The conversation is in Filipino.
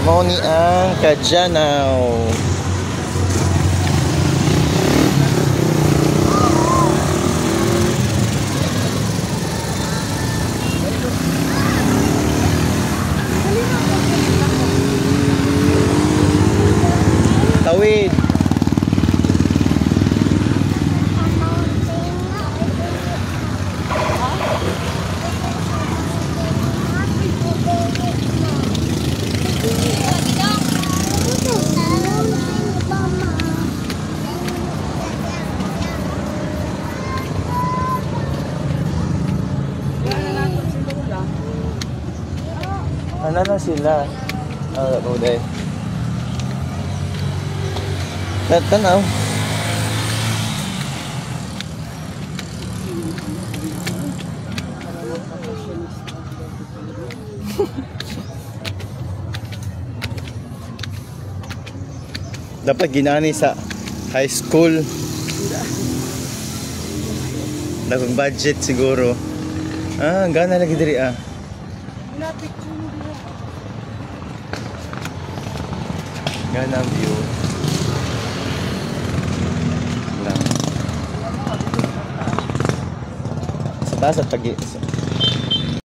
Mao ni ang Kajanaw. Tawid. Ano na sila? Uday. Tanaw. Dapat ginani sa high school. Dagang budget siguro. Gana lagi diri Gana ang view. Lang. Sa taas at